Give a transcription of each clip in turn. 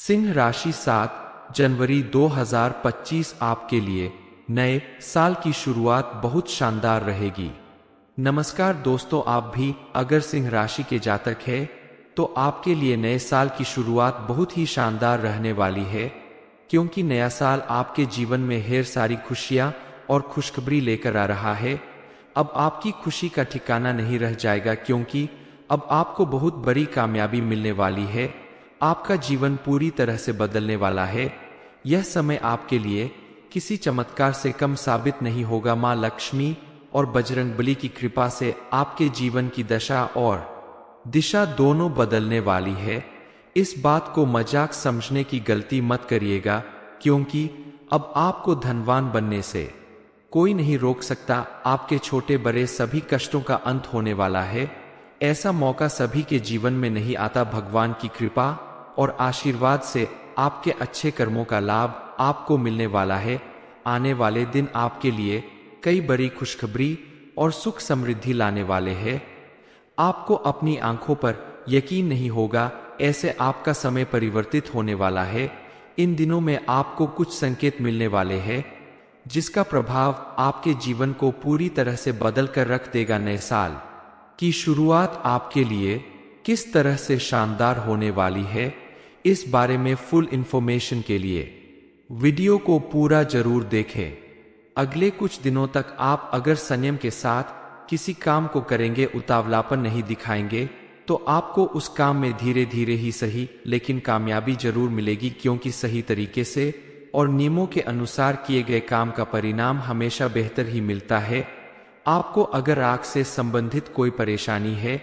सिंह राशि 7 जनवरी 2025 आपके लिए नए साल की शुरुआत बहुत शानदार रहेगी। नमस्कार दोस्तों, आप भी अगर सिंह राशि के जातक हैं तो आपके लिए नए साल की शुरुआत बहुत ही शानदार रहने वाली है, क्योंकि नया साल आपके जीवन में ढेर सारी खुशियां और खुशखबरी लेकर आ रहा है। अब आपकी खुशी का ठिकाना नहीं रह जाएगा, क्योंकि अब आपको बहुत बड़ी कामयाबी मिलने वाली है। आपका जीवन पूरी तरह से बदलने वाला है। यह समय आपके लिए किसी चमत्कार से कम साबित नहीं होगा। माँ लक्ष्मी और बजरंगबली की कृपा से आपके जीवन की दशा और दिशा दोनों बदलने वाली है। इस बात को मजाक समझने की गलती मत करिएगा, क्योंकि अब आपको धनवान बनने से कोई नहीं रोक सकता। आपके छोटे बड़े सभी कष्टों का अंत होने वाला है। ऐसा मौका सभी के जीवन में नहीं आता। भगवान की कृपा और आशीर्वाद से आपके अच्छे कर्मों का लाभ आपको मिलने वाला है। आने वाले दिन आपके लिए कई बड़ी खुशखबरी और सुख समृद्धि लाने वाले हैं। आपको अपनी आंखों पर यकीन नहीं होगा, ऐसे आपका समय परिवर्तित होने वाला है। इन दिनों में आपको कुछ संकेत मिलने वाले हैं, जिसका प्रभाव आपके जीवन को पूरी तरह से बदल कर रख देगा। नए साल की शुरुआत आपके लिए किस तरह से शानदार होने वाली है, इस बारे में फुल इंफॉर्मेशन के लिए वीडियो को पूरा जरूर देखें। अगले कुछ दिनों तक आप अगर संयम के साथ किसी काम को करेंगे, उतावलापन नहीं दिखाएंगे, तो आपको उस काम में धीरे धीरे ही सही लेकिन कामयाबी जरूर मिलेगी, क्योंकि सही तरीके से और नियमों के अनुसार किए गए काम का परिणाम हमेशा बेहतर ही मिलता है। आपको अगर आंख से संबंधित कोई परेशानी है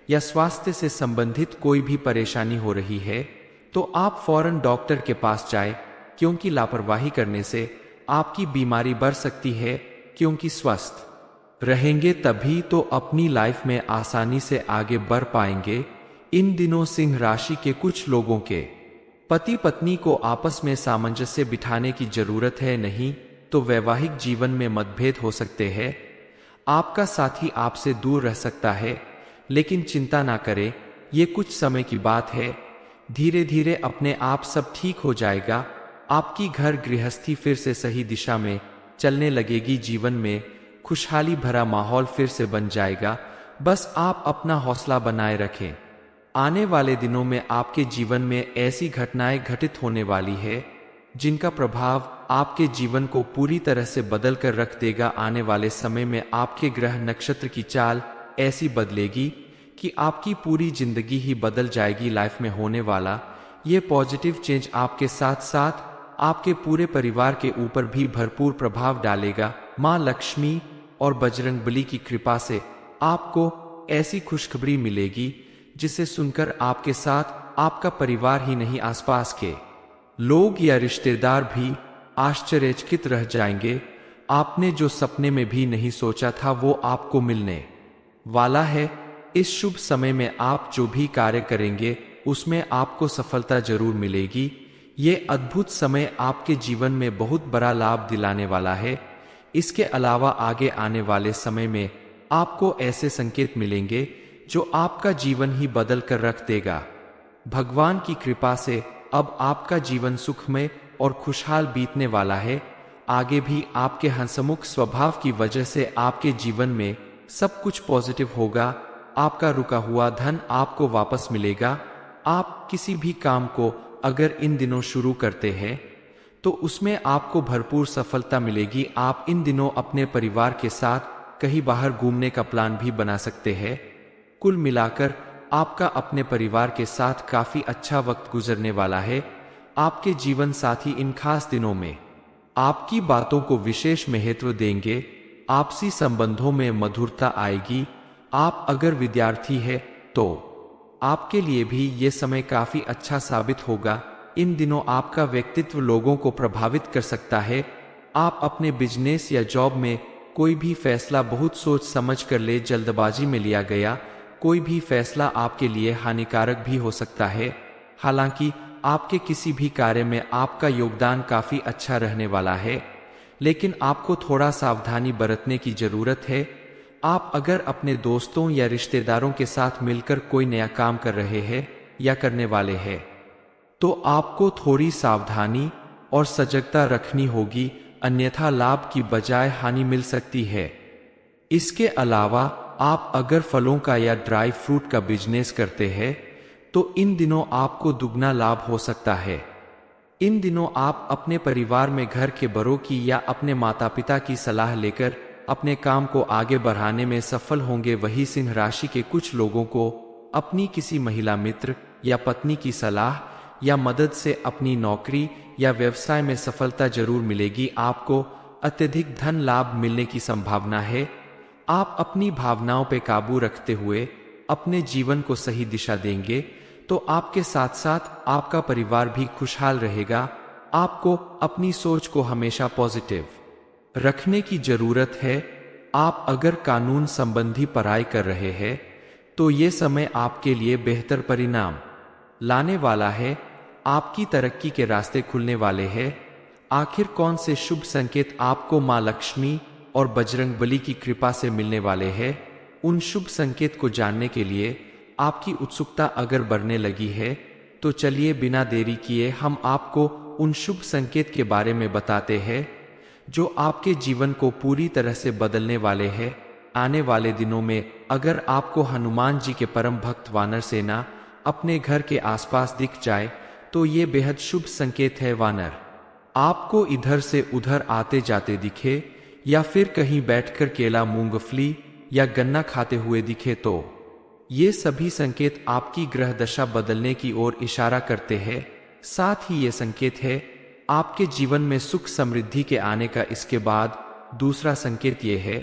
या स्वास्थ्य से संबंधित कोई भी परेशानी हो रही है, तो आप फौरन डॉक्टर के पास जाएं, क्योंकि लापरवाही करने से आपकी बीमारी बढ़ सकती है। क्योंकि स्वस्थ रहेंगे तभी तो अपनी लाइफ में आसानी से आगे बढ़ पाएंगे। इन दिनों सिंह राशि के कुछ लोगों के पति पत्नी को आपस में सामंजस्य बिठाने की जरूरत है, नहीं तो वैवाहिक जीवन में मतभेद हो सकते हैं। आपका साथी आपसे दूर रह सकता है, लेकिन चिंता ना करें, ये कुछ समय की बात है। धीरे धीरे अपने आप सब ठीक हो जाएगा। आपकी घर गृहस्थी फिर से सही दिशा में चलने लगेगी। जीवन में खुशहाली भरा माहौल फिर से बन जाएगा। बस आप अपना हौसला बनाए रखें। आने वाले दिनों में आपके जीवन में ऐसी घटनाएं घटित होने वाली है, जिनका प्रभाव आपके जीवन को पूरी तरह से बदल कर रख देगा। आने वाले समय में आपके ग्रह नक्षत्र की चाल ऐसी बदलेगी कि आपकी पूरी जिंदगी ही बदल जाएगी। लाइफ में होने वाला ये पॉजिटिव चेंज आपके साथ साथ आपके पूरे परिवार के ऊपर भी भरपूर प्रभाव डालेगा। माँ लक्ष्मी और बजरंगबली की कृपा से आपको ऐसी खुशखबरी मिलेगी, जिसे सुनकर आपके साथ आपका परिवार ही नहीं, आसपास के लोग या रिश्तेदार भी आश्चर्यचकित रह जाएंगे। आपने जो सपने में भी नहीं सोचा था, वो आपको मिलने वाला है। इस शुभ समय में आप जो भी कार्य करेंगे, उसमें आपको सफलता जरूर मिलेगी। ये अद्भुत समय आपके जीवन में बहुत बड़ा लाभ दिलाने वाला है। इसके अलावा आगे आने वाले समय में आपको ऐसे संकेत मिलेंगे जो आपका जीवन ही बदल कर रख देगा। भगवान की कृपा से अब आपका जीवन सुखमय और खुशहाल बीतने वाला है। आगे भी आपके हंसमुख स्वभाव की वजह से आपके जीवन में सब कुछ पॉजिटिव होगा। आपका रुका हुआ धन आपको वापस मिलेगा। आप किसी भी काम को अगर इन दिनों शुरू करते हैं, तो उसमें आपको भरपूर सफलता मिलेगी। आप इन दिनों अपने परिवार के साथ कहीं बाहर घूमने का प्लान भी बना सकते हैं। कुल मिलाकर आपका अपने परिवार के साथ काफी अच्छा वक्त गुजरने वाला है। आपके जीवन साथी इन खास दिनों में आपकी बातों को विशेष महत्व देंगे। आपसी संबंधों में मधुरता आएगी। आप अगर विद्यार्थी है तो आपके लिए भी ये समय काफी अच्छा साबित होगा। इन दिनों आपका व्यक्तित्व लोगों को प्रभावित कर सकता है। आप अपने बिजनेस या जॉब में कोई भी फैसला बहुत सोच समझ कर ले, जल्दबाजी में लिया गया कोई भी फैसला आपके लिए हानिकारक भी हो सकता है। हालांकि आपके किसी भी कार्य में आपका योगदान काफी अच्छा रहने वाला है, लेकिन आपको थोड़ा सावधानी बरतने की जरूरत है। आप अगर अपने दोस्तों या रिश्तेदारों के साथ मिलकर कोई नया काम कर रहे हैं या करने वाले हैं, तो आपको थोड़ी सावधानी और सजगता रखनी होगी, अन्यथा लाभ की बजाय हानि मिल सकती है। इसके अलावा आप अगर फलों का या ड्राई फ्रूट का बिजनेस करते हैं तो इन दिनों आपको दुगना लाभ हो सकता है। इन दिनों आप अपने परिवार में घर के बड़ों की या अपने माता पिता की सलाह लेकर अपने काम को आगे बढ़ाने में सफल होंगे। वहीं सिंह राशि के कुछ लोगों को अपनी किसी महिला मित्र या पत्नी की सलाह या मदद से अपनी नौकरी या व्यवसाय में सफलता जरूर मिलेगी। आपको अत्यधिक धन लाभ मिलने की संभावना है। आप अपनी भावनाओं पर काबू रखते हुए अपने जीवन को सही दिशा देंगे तो आपके साथ साथ आपका परिवार भी खुशहाल रहेगा। आपको अपनी सोच को हमेशा पॉजिटिव रखने की जरूरत है। आप अगर कानून संबंधी पढ़ाई कर रहे हैं तो ये समय आपके लिए बेहतर परिणाम लाने वाला है। आपकी तरक्की के रास्ते खुलने वाले हैं। आखिर कौन से शुभ संकेत आपको मां लक्ष्मी और बजरंग बली की कृपा से मिलने वाले हैं? उन शुभ संकेत को जानने के लिए आपकी उत्सुकता अगर बढ़ने लगी है तो चलिए बिना देरी किए हम आपको उन शुभ संकेत के बारे में बताते हैं जो आपके जीवन को पूरी तरह से बदलने वाले हैं। आने वाले दिनों में अगर आपको हनुमान जी के परम भक्त वानर सेना अपने घर के आसपास दिख जाए तो ये बेहद शुभ संकेत है। वानर आपको इधर से उधर आते जाते दिखे या फिर कहीं बैठकर केला, मूंगफली या गन्ना खाते हुए दिखे तो ये सभी संकेत आपकी ग्रह दशा बदलने की ओर इशारा करते हैं। साथ ही ये संकेत है आपके जीवन में सुख समृद्धि के आने का। इसके बाद दूसरा संकेत ये है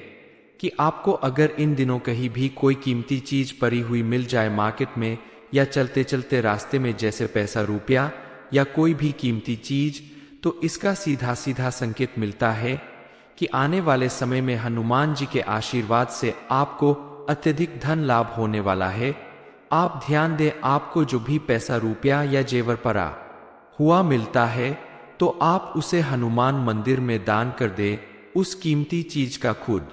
कि आपको अगर इन दिनों कहीं भी कोई कीमती चीज पड़ी हुई मिल जाए मार्केट में या चलते चलते रास्ते में, जैसे पैसा, रुपया या कोई भी कीमती चीज, तो इसका सीधा सीधा संकेत मिलता है कि आने वाले समय में हनुमान जी के आशीर्वाद से आपको अत्यधिक धन लाभ होने वाला है। आप ध्यान दें, आपको जो भी पैसा, रुपया या जेवर पड़ा हुआ मिलता है तो आप उसे हनुमान मंदिर में दान कर दें। उस कीमती चीज का खुद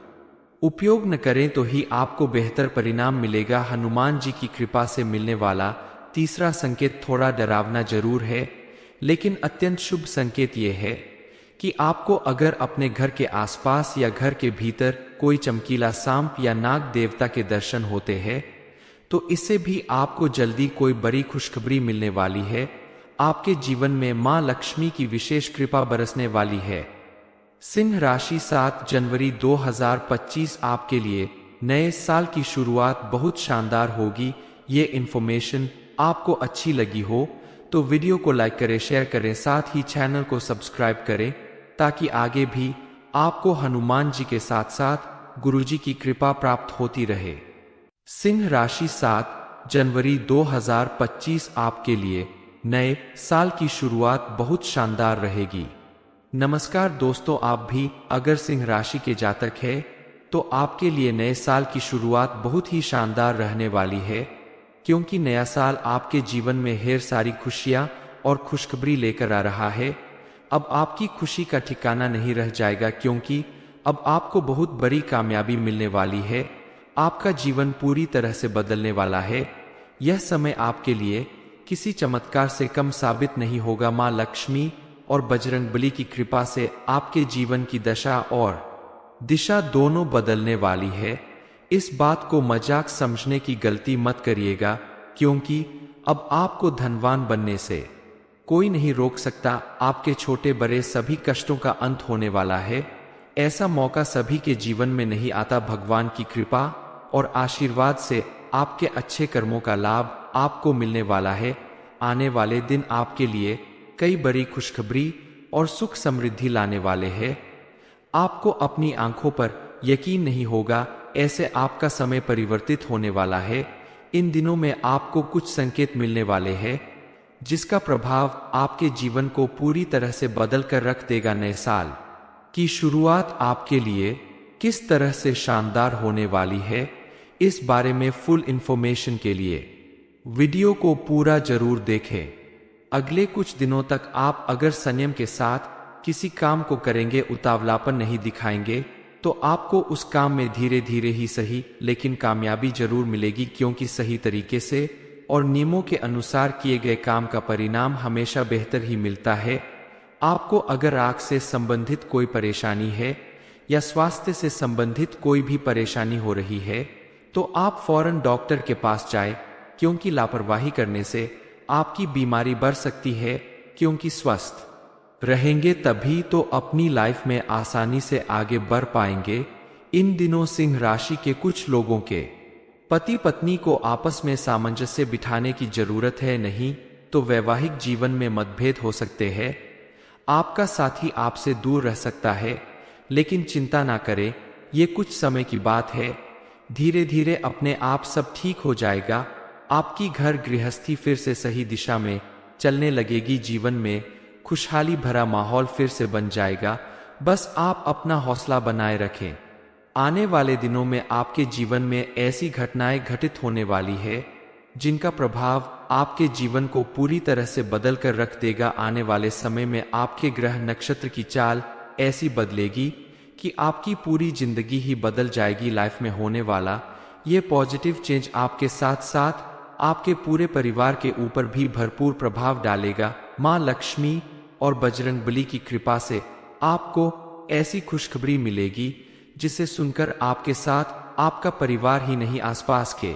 उपयोग न करें तो ही आपको बेहतर परिणाम मिलेगा। हनुमान जी की कृपा से मिलने वाला तीसरा संकेत थोड़ा डरावना जरूर है लेकिन अत्यंत शुभ संकेत यह है कि आपको अगर अपने घर के आसपास या घर के भीतर कोई चमकीला सांप या नाग देवता के दर्शन होते हैं तो इससे भी आपको जल्दी कोई बड़ी खुशखबरी मिलने वाली है। आपके जीवन में मां लक्ष्मी की विशेष कृपा बरसने वाली है। सिंह राशि 7 जनवरी 2025 आपके लिए नए साल की शुरुआत बहुत शानदार होगी। ये इन्फॉर्मेशन आपको अच्छी लगी हो तो वीडियो को लाइक करें, शेयर करें, साथ ही चैनल को सब्सक्राइब करें ताकि आगे भी आपको हनुमान जी के साथ साथ गुरुजी की कृपा प्राप्त होती रहे। सिंह राशि 7 जनवरी 2025 आपके लिए नए साल की शुरुआत बहुत शानदार रहेगी। नमस्कार दोस्तों, आप भी अगर सिंह राशि के जातक हैं तो आपके लिए नए साल की शुरुआत बहुत ही शानदार रहने वाली है, क्योंकि नया साल आपके जीवन में ढेर सारी खुशियां और खुशखबरी लेकर आ रहा है। अब आपकी खुशी का ठिकाना नहीं रह जाएगा, क्योंकि अब आपको बहुत बड़ी कामयाबी मिलने वाली है। आपका जीवन पूरी तरह से बदलने वाला है। यह समय आपके लिए किसी चमत्कार से कम साबित नहीं होगा। मां लक्ष्मी और बजरंग बली की कृपा से आपके जीवन की दशा और दिशा दोनों बदलने वाली है। इस बात को मजाक समझने की गलती मत करिएगा, क्योंकि अब आपको धनवान बनने से कोई नहीं रोक सकता। आपके छोटे बड़े सभी कष्टों का अंत होने वाला है। ऐसा मौका सभी के जीवन में नहीं आता। भगवान की कृपा और आशीर्वाद से आपके अच्छे कर्मों का लाभ आपको मिलने वाला है। आने वाले दिन आपके लिए कई बड़ी खुशखबरी और सुख समृद्धि लाने वाले हैं। आपको अपनी आंखों पर यकीन नहीं होगा, ऐसे आपका समय परिवर्तित होने वाला है। इन दिनों में आपको कुछ संकेत मिलने वाले हैं जिसका प्रभाव आपके जीवन को पूरी तरह से बदल कर रख देगा। नए साल की शुरुआत आपके लिए किस तरह से शानदार होने वाली है, इस बारे में फुल इंफॉर्मेशन के लिए वीडियो को पूरा जरूर देखें। अगले कुछ दिनों तक आप अगर संयम के साथ किसी काम को करेंगे, उतावलापन नहीं दिखाएंगे, तो आपको उस काम में धीरे धीरे ही सही लेकिन कामयाबी जरूर मिलेगी, क्योंकि सही तरीके से और नियमों के अनुसार किए गए काम का परिणाम हमेशा बेहतर ही मिलता है। आपको अगर आंख से संबंधित कोई परेशानी है या स्वास्थ्य से संबंधित कोई भी परेशानी हो रही है तो आप फौरन डॉक्टर के पास जाएं, क्योंकि लापरवाही करने से आपकी बीमारी बढ़ सकती है। क्योंकि स्वस्थ रहेंगे तभी तो अपनी लाइफ में आसानी से आगे बढ़ पाएंगे। इन दिनों सिंह राशि के कुछ लोगों के पति पत्नी को आपस में सामंजस्य बिठाने की जरूरत है, नहीं तो वैवाहिक जीवन में मतभेद हो सकते हैं। आपका साथी आपसे दूर रह सकता है, लेकिन चिंता ना करें, ये कुछ समय की बात है। धीरे धीरे अपने आप सब ठीक हो जाएगा। आपकी घर गृहस्थी फिर से सही दिशा में चलने लगेगी। जीवन में खुशहाली भरा माहौल फिर से बन जाएगा। बस आप अपना हौसला बनाए रखें। आने वाले दिनों में आपके जीवन में ऐसी घटनाएं घटित होने वाली है जिनका प्रभाव आपके जीवन को पूरी तरह से बदल कर रख देगा। आने वाले समय में आपके ग्रह नक्षत्र की चाल ऐसी बदलेगी कि आपकी पूरी जिंदगी ही बदल जाएगी। लाइफ में होने वाला ये पॉजिटिव चेंज आपके साथ साथ आपके पूरे परिवार के ऊपर भी भरपूर प्रभाव डालेगा। माँ लक्ष्मी और बजरंगबली की कृपा से आपको ऐसी खुशखबरी मिलेगी जिसे सुनकर आपके साथ आपका परिवार ही नहीं, आसपास के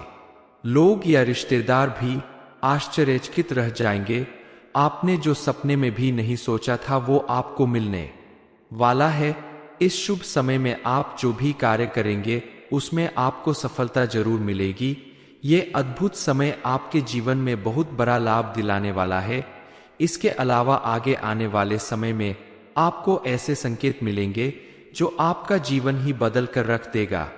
लोग या रिश्तेदार भी आश्चर्यचकित रह जाएंगे। आपने जो सपने में भी नहीं सोचा था वो आपको मिलने वाला है। इस शुभ समय में आप जो भी कार्य करेंगे उसमें आपको सफलता जरूर मिलेगी। ये अद्भुत समय आपके जीवन में बहुत बड़ा लाभ दिलाने वाला है। इसके अलावा आगे आने वाले समय में आपको ऐसे संकेत मिलेंगे जो आपका जीवन ही बदल कर रख देगा।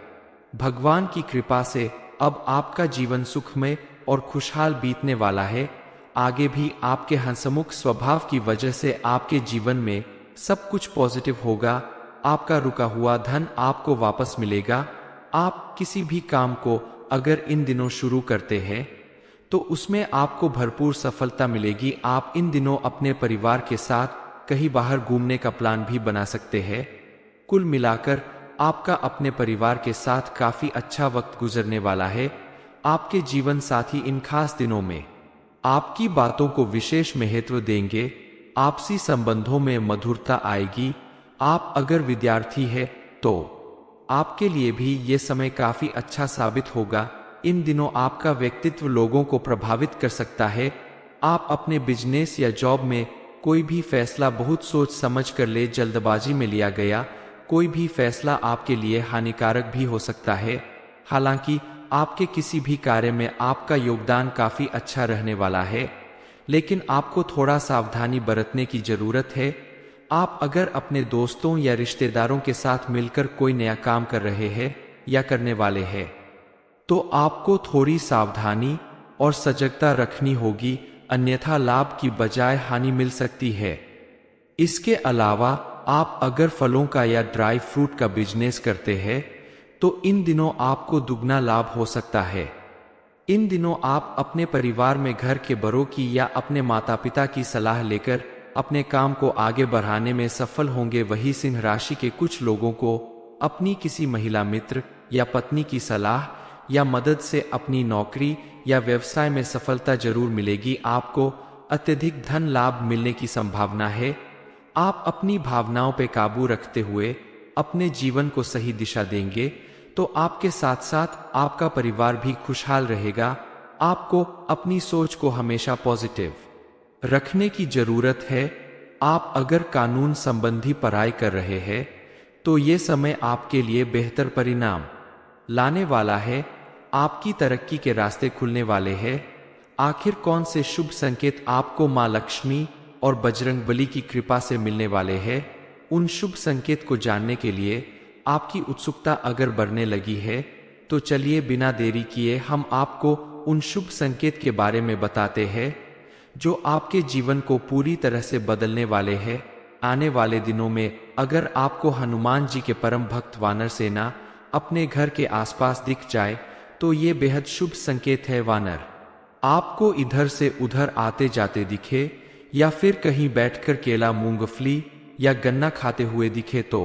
भगवान की कृपा से अब आपका जीवन सुखमय और खुशहाल बीतने वाला है। आगे भी आपके हंसमुख स्वभाव की वजह से आपके जीवन में सब कुछ पॉजिटिव होगा। आपका रुका हुआ धन आपको वापस मिलेगा। आप किसी भी काम को अगर इन दिनों शुरू करते हैं तो उसमें आपको भरपूर सफलता मिलेगी। आप इन दिनों अपने परिवार के साथ कहीं बाहर घूमने का प्लान भी बना सकते हैं। कुल मिलाकर आपका अपने परिवार के साथ काफी अच्छा वक्त गुजरने वाला है। आपके जीवन साथी इन खास दिनों में आपकी बातों को विशेष महत्व देंगे। आपसी संबंधों में मधुरता आएगी। आप अगर विद्यार्थी है तो आपके लिए भी ये समय काफी अच्छा साबित होगा। इन दिनों आपका व्यक्तित्व लोगों को प्रभावित कर सकता है। आप अपने बिजनेस या जॉब में कोई भी फैसला बहुत सोच समझ कर ले, जल्दबाजी में लिया गया कोई भी फैसला आपके लिए हानिकारक भी हो सकता है। हालांकि आपके किसी भी कार्य में आपका योगदान काफी अच्छा रहने वाला है, लेकिन आपको थोड़ा सावधानी बरतने की जरूरत है। आप अगर अपने दोस्तों या रिश्तेदारों के साथ मिलकर कोई नया काम कर रहे हैं या करने वाले हैं तो आपको थोड़ी सावधानी और सजगता रखनी होगी, अन्यथा लाभ की बजाय हानि मिल सकती है। इसके अलावा आप अगर फलों का या ड्राई फ्रूट का बिजनेस करते हैं तो इन दिनों आपको दुगना लाभ हो सकता है। इन दिनों आप अपने परिवार में घर के बड़ों की या अपने माता पिता की सलाह लेकर अपने काम को आगे बढ़ाने में सफल होंगे। वही सिंह राशि के कुछ लोगों को अपनी किसी महिला मित्र या पत्नी की सलाह या मदद से अपनी नौकरी या व्यवसाय में सफलता जरूर मिलेगी। आपको अत्यधिक धन लाभ मिलने की संभावना है। आप अपनी भावनाओं पर काबू रखते हुए अपने जीवन को सही दिशा देंगे तो आपके साथ साथ आपका परिवार भी खुशहाल रहेगा। आपको अपनी सोच को हमेशा पॉजिटिव रखने की जरूरत है। आप अगर कानून संबंधी पढ़ाई कर रहे हैं तो ये समय आपके लिए बेहतर परिणाम लाने वाला है। आपकी तरक्की के रास्ते खुलने वाले हैं। आखिर कौन से शुभ संकेत आपको मां लक्ष्मी और बजरंगबली की कृपा से मिलने वाले हैं? उन शुभ संकेत को जानने के लिए आपकी उत्सुकता अगर बढ़ने लगी है तो चलिए बिना देरी किए हम आपको उन शुभ संकेत के बारे में बताते हैं जो आपके जीवन को पूरी तरह से बदलने वाले हैं। आने वाले दिनों में अगर आपको हनुमान जी के परम भक्त वानर सेना अपने घर के आसपास दिख जाए तो ये बेहद शुभ संकेत है। वानर आपको इधर से उधर आते जाते दिखे या फिर कहीं बैठकर केला, मूंगफली या गन्ना खाते हुए दिखे तो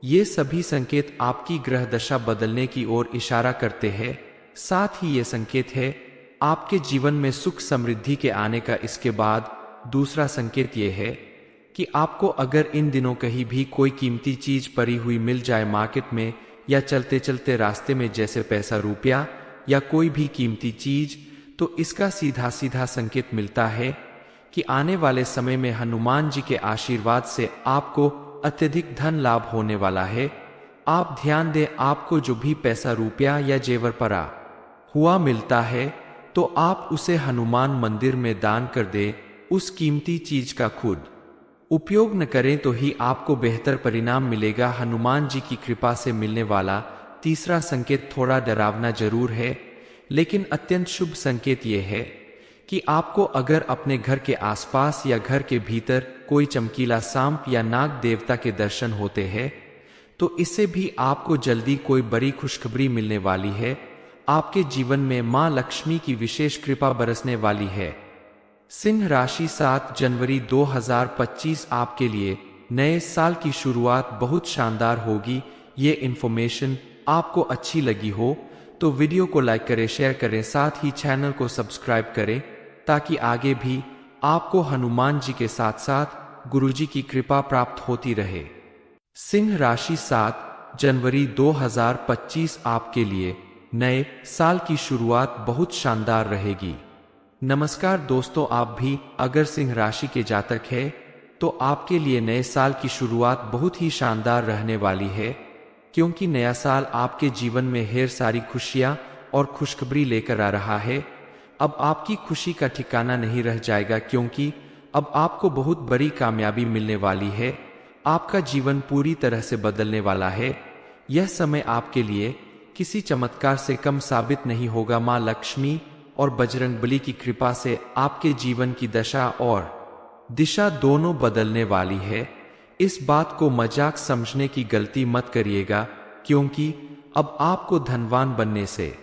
ये सभी संकेत आपकी ग्रह दशा बदलने की ओर इशारा करते हैं। साथ ही ये संकेत है आपके जीवन में सुख समृद्धि के आने का। इसके बाद दूसरा संकेत यह है कि आपको अगर इन दिनों कहीं भी कोई कीमती चीज पड़ी हुई मिल जाए मार्केट में या चलते चलते रास्ते में, जैसे पैसा, रुपया या कोई भी कीमती चीज, तो इसका सीधा सीधा संकेत मिलता है कि आने वाले समय में हनुमान जी के आशीर्वाद से आपको अत्यधिक धन लाभ होने वाला है। आप ध्यान दें, आपको जो भी पैसा, रुपया या जेवर पड़ा हुआ मिलता है तो आप उसे हनुमान मंदिर में दान कर दे। उस कीमती चीज का खुद उपयोग न करें तो ही आपको बेहतर परिणाम मिलेगा। हनुमान जी की कृपा से मिलने वाला तीसरा संकेत थोड़ा डरावना जरूर है, लेकिन अत्यंत शुभ संकेत यह है कि आपको अगर अपने घर के आसपास या घर के भीतर कोई चमकीला सांप या नाग देवता के दर्शन होते हैं तो इससे भी आपको जल्दी कोई बड़ी खुशखबरी मिलने वाली है। आपके जीवन में मां लक्ष्मी की विशेष कृपा बरसने वाली है। सिंह राशि, 7 जनवरी 2025 आपके लिए नए साल की शुरुआत बहुत शानदार होगी। ये इन्फॉर्मेशन आपको अच्छी लगी हो तो वीडियो को लाइक करें, शेयर करें, साथ ही चैनल को सब्सक्राइब करें ताकि आगे भी आपको हनुमान जी के साथ साथ गुरुजी की कृपा प्राप्त होती रहे। सिंह राशि, 7 जनवरी 2025 आपके लिए नए साल की शुरुआत बहुत शानदार रहेगी। नमस्कार दोस्तों, आप भी अगर सिंह राशि के जातक हैं तो आपके लिए नए साल की शुरुआत बहुत ही शानदार रहने वाली है, क्योंकि नया साल आपके जीवन में ढेर सारी खुशियां और खुशखबरी लेकर आ रहा है। अब आपकी खुशी का ठिकाना नहीं रह जाएगा, क्योंकि अब आपको बहुत बड़ी कामयाबी मिलने वाली है। आपका जीवन पूरी तरह से बदलने वाला है। यह समय आपके लिए किसी चमत्कार से कम साबित नहीं होगा। मां लक्ष्मी और बजरंगबली की कृपा से आपके जीवन की दशा और दिशा दोनों बदलने वाली है। इस बात को मजाक समझने की गलती मत करिएगा, क्योंकि अब आपको धनवान बनने से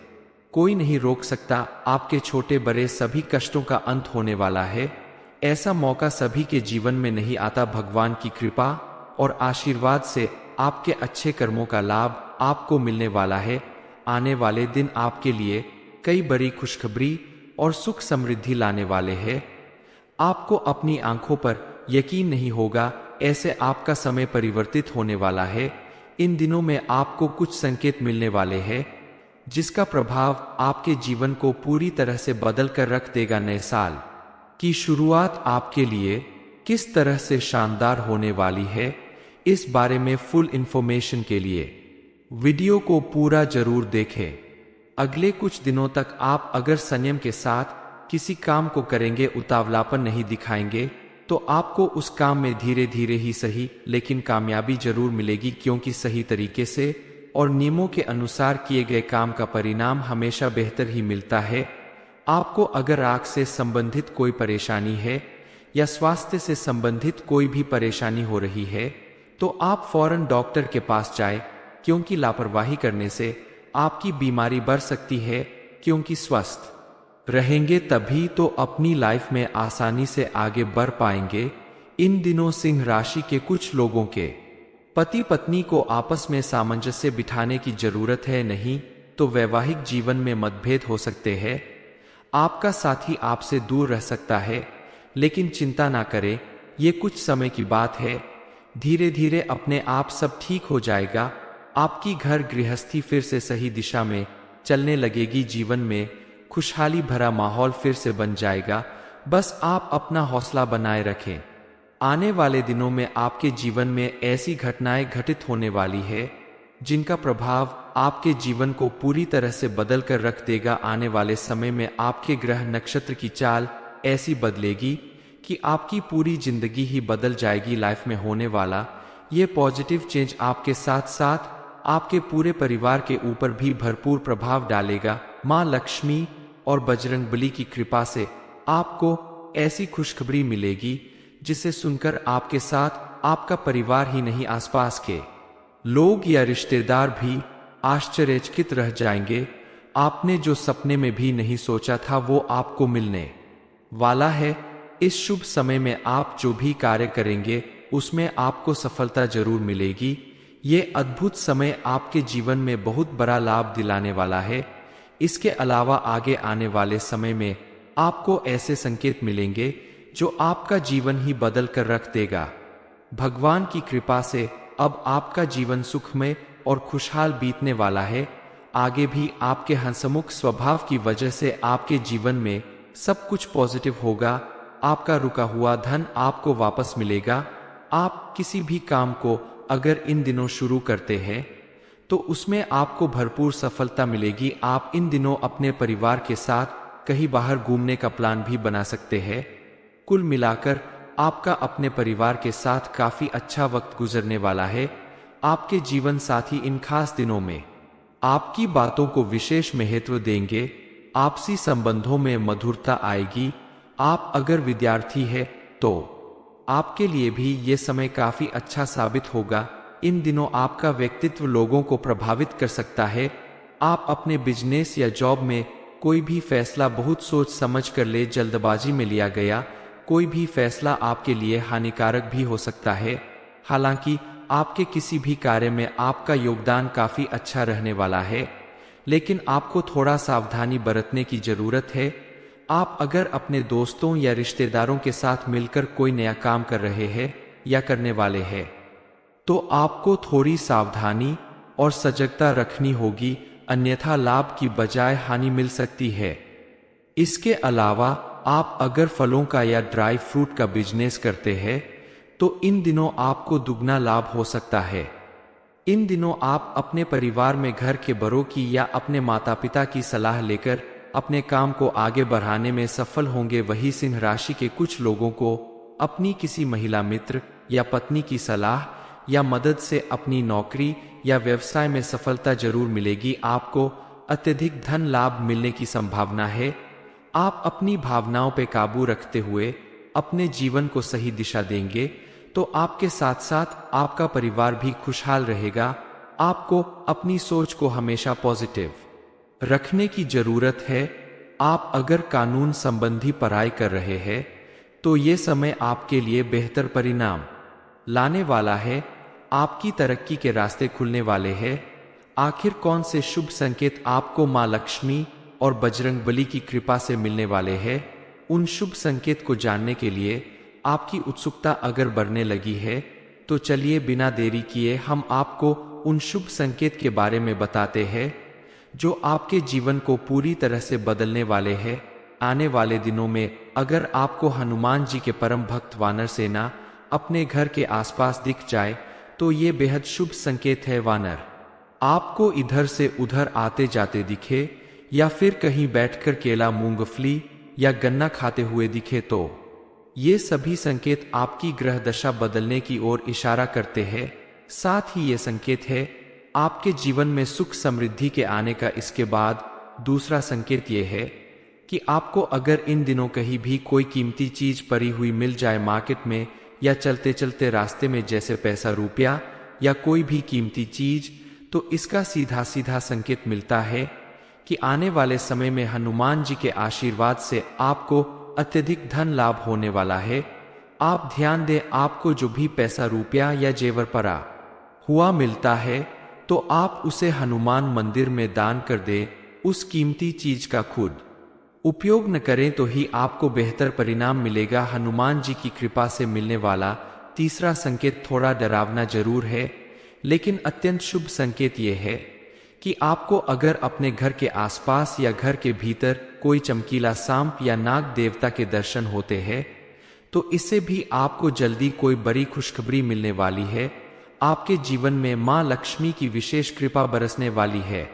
कोई नहीं रोक सकता। आपके छोटे बड़े सभी कष्टों का अंत होने वाला है। ऐसा मौका सभी के जीवन में नहीं आता। भगवान की कृपा और आशीर्वाद से आपके अच्छे कर्मों का लाभ आपको मिलने वाला है। आने वाले दिन आपके लिए कई बड़ी खुशखबरी और सुख समृद्धि लाने वाले हैं। आपको अपनी आंखों पर यकीन नहीं होगा, ऐसे आपका समय परिवर्तित होने वाला है। इन दिनों में आपको कुछ संकेत मिलने वाले हैं जिसका प्रभाव आपके जीवन को पूरी तरह से बदल कर रख देगा। नए साल की शुरुआत आपके लिए किस तरह से शानदार होने वाली है, इस बारे में फुल इंफॉर्मेशन के लिए वीडियो को पूरा जरूर देखें। अगले कुछ दिनों तक आप अगर संयम के साथ किसी काम को करेंगे, उतावलापन नहीं दिखाएंगे, तो आपको उस काम में धीरे धीरे ही सही लेकिन कामयाबी जरूर मिलेगी, क्योंकि सही तरीके से और नियमों के अनुसार किए गए काम का परिणाम हमेशा बेहतर ही मिलता है। आपको अगर आंख से संबंधित कोई परेशानी है या स्वास्थ्य से संबंधित कोई भी परेशानी हो रही है तो आप फौरन डॉक्टर के पास जाएं, क्योंकि लापरवाही करने से आपकी बीमारी बढ़ सकती है। क्योंकि स्वस्थ रहेंगे तभी तो अपनी लाइफ में आसानी से आगे बढ़ पाएंगे। इन दिनों सिंह राशि के कुछ लोगों के पति पत्नी को आपस में सामंजस्य बिठाने की जरूरत है, नहीं तो वैवाहिक जीवन में मतभेद हो सकते हैं। आपका साथी आपसे दूर रह सकता है, लेकिन चिंता ना करें, ये कुछ समय की बात है। धीरे धीरे अपने आप सब ठीक हो जाएगा। आपकी घर गृहस्थी फिर से सही दिशा में चलने लगेगी। जीवन में खुशहाली भरा माहौल फिर से बन जाएगा। बस आप अपना हौसला बनाए रखें। आने वाले दिनों में आपके जीवन में ऐसी घटनाएं घटित होने वाली है जिनका प्रभाव आपके जीवन को पूरी तरह से बदल कर रख देगा। आने वाले समय में आपके ग्रह नक्षत्र की चाल ऐसी बदलेगी कि आपकी पूरी जिंदगी ही बदल जाएगी। लाइफ में होने वाला ये पॉजिटिव चेंज आपके साथ साथ आपके पूरे परिवार के ऊपर भी भरपूर प्रभाव डालेगा। मां लक्ष्मी और बजरंगबली की कृपा से आपको ऐसी खुशखबरी मिलेगी जिसे सुनकर आपके साथ आपका परिवार ही नहीं, आसपास के लोग या रिश्तेदार भी आश्चर्यचकित रह जाएंगे। आपने जो सपने में भी नहीं सोचा था वो आपको मिलने वाला है। इस शुभ समय में आप जो भी कार्य करेंगे उसमें आपको सफलता जरूर मिलेगी। ये अद्भुत समय आपके जीवन में बहुत बड़ा लाभ दिलाने वाला है। इसके अलावा आगे आने वाले समय में आपको ऐसे संकेत मिलेंगे जो आपका जीवन ही बदल कर रख देगा। भगवान की कृपा से अब आपका जीवन सुखमय और खुशहाल बीतने वाला है। आगे भी आपके हंसमुख स्वभाव की वजह से आपके जीवन में सब कुछ पॉजिटिव होगा। आपका रुका हुआ धन आपको वापस मिलेगा। आप किसी भी काम को अगर इन दिनों शुरू करते हैं तो उसमें आपको भरपूर सफलता मिलेगी। आप इन दिनों अपने परिवार के साथ कहीं बाहर घूमने का प्लान भी बना सकते हैं। कुल मिलाकर आपका अपने परिवार के साथ काफी अच्छा वक्त गुजरने वाला है। आपके जीवन साथी इन खास दिनों में आपकी बातों को विशेष महत्व देंगे। आपसी संबंधों में मधुरता आएगी। आप अगर विद्यार्थी है तो आपके लिए भी ये समय काफी अच्छा साबित होगा। इन दिनों आपका व्यक्तित्व लोगों को प्रभावित कर सकता है। आप अपने बिजनेस या जॉब में कोई भी फैसला बहुत सोच समझ कर ले। जल्दबाजी में लिया गया कोई भी फैसला आपके लिए हानिकारक भी हो सकता है। हालांकि आपके किसी भी कार्य में आपका योगदान काफी अच्छा रहने वाला है, लेकिन आपको थोड़ा सावधानी बरतने की जरूरत है। आप अगर अपने दोस्तों या रिश्तेदारों के साथ मिलकर कोई नया काम कर रहे हैं या करने वाले हैं तो आपको थोड़ी सावधानी और सजगता रखनी होगी, अन्यथा लाभ की बजाय हानि मिल सकती है। इसके अलावा आप अगर फलों का या ड्राई फ्रूट का बिजनेस करते हैं तो इन दिनों आपको दुगना लाभ हो सकता है। इन दिनों आप अपने परिवार में घर के बड़ों की या अपने माता पिता की सलाह लेकर अपने काम को आगे बढ़ाने में सफल होंगे। वही सिंह राशि के कुछ लोगों को अपनी किसी महिला मित्र या पत्नी की सलाह या मदद से अपनी नौकरी या व्यवसाय में सफलता जरूर मिलेगी। आपको अत्यधिक धन लाभ मिलने की संभावना है। आप अपनी भावनाओं पर काबू रखते हुए अपने जीवन को सही दिशा देंगे तो आपके साथ साथ आपका परिवार भी खुशहाल रहेगा। आपको अपनी सोच को हमेशा पॉजिटिव रखने की जरूरत है। आप अगर कानून संबंधी पढ़ाई कर रहे हैं तो ये समय आपके लिए बेहतर परिणाम लाने वाला है। आपकी तरक्की के रास्ते खुलने वाले हैं। आखिर कौन से शुभ संकेत आपको मां लक्ष्मी और बजरंगबली की कृपा से मिलने वाले हैं? उन शुभ संकेत को जानने के लिए आपकी उत्सुकता अगर बढ़ने लगी है तो चलिए बिना देरी किए हम आपको उन शुभ संकेत के बारे में बताते हैं जो आपके जीवन को पूरी तरह से बदलने वाले हैं। आने वाले दिनों में अगर आपको हनुमान जी के परम भक्त वानर सेना अपने घर के आसपास दिख जाए तो ये बेहद शुभ संकेत है। वानर आपको इधर से उधर आते जाते दिखे या फिर कहीं बैठकर केला, मूंगफली या गन्ना खाते हुए दिखे तो ये सभी संकेत आपकी ग्रह दशा बदलने की ओर इशारा करते हैं। साथ ही ये संकेत है आपके जीवन में सुख समृद्धि के आने का। इसके बाद दूसरा संकेत ये है कि आपको अगर इन दिनों कहीं भी कोई कीमती चीज पड़ी हुई मिल जाए मार्केट में या चलते चलते रास्ते में, जैसे पैसा, रुपया या कोई भी कीमती चीज, तो इसका सीधा सीधा संकेत मिलता है कि आने वाले समय में हनुमान जी के आशीर्वाद से आपको अत्यधिक धन लाभ होने वाला है। आप ध्यान दें, आपको जो भी पैसा, रुपया या जेवर पड़ा हुआ मिलता है तो आप उसे हनुमान मंदिर में दान कर दें। उस कीमती चीज का खुद उपयोग न करें तो ही आपको बेहतर परिणाम मिलेगा। हनुमान जी की कृपा से मिलने वाला तीसरा संकेत थोड़ा डरावना जरूर है, लेकिन अत्यंत शुभ संकेत यह है कि आपको अगर अपने घर के आसपास या घर के भीतर कोई चमकीला सांप या नाग देवता के दर्शन होते हैं तो इससे भी आपको जल्दी कोई बड़ी खुशखबरी मिलने वाली है। आपके जीवन में मां लक्ष्मी की विशेष कृपा बरसने वाली है।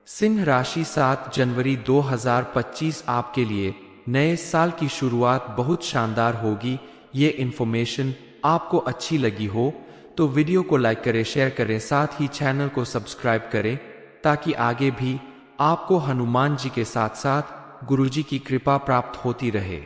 सिंह राशि 7 जनवरी 2025 आपके लिए नए साल की शुरुआत बहुत शानदार होगी। ये इन्फॉर्मेशन आपको अच्छी लगी हो तो वीडियो को लाइक करें, शेयर करें, साथ ही चैनल को सब्सक्राइब करें ताकि आगे भी आपको हनुमान जी के साथ साथ गुरुजी की कृपा प्राप्त होती रहे।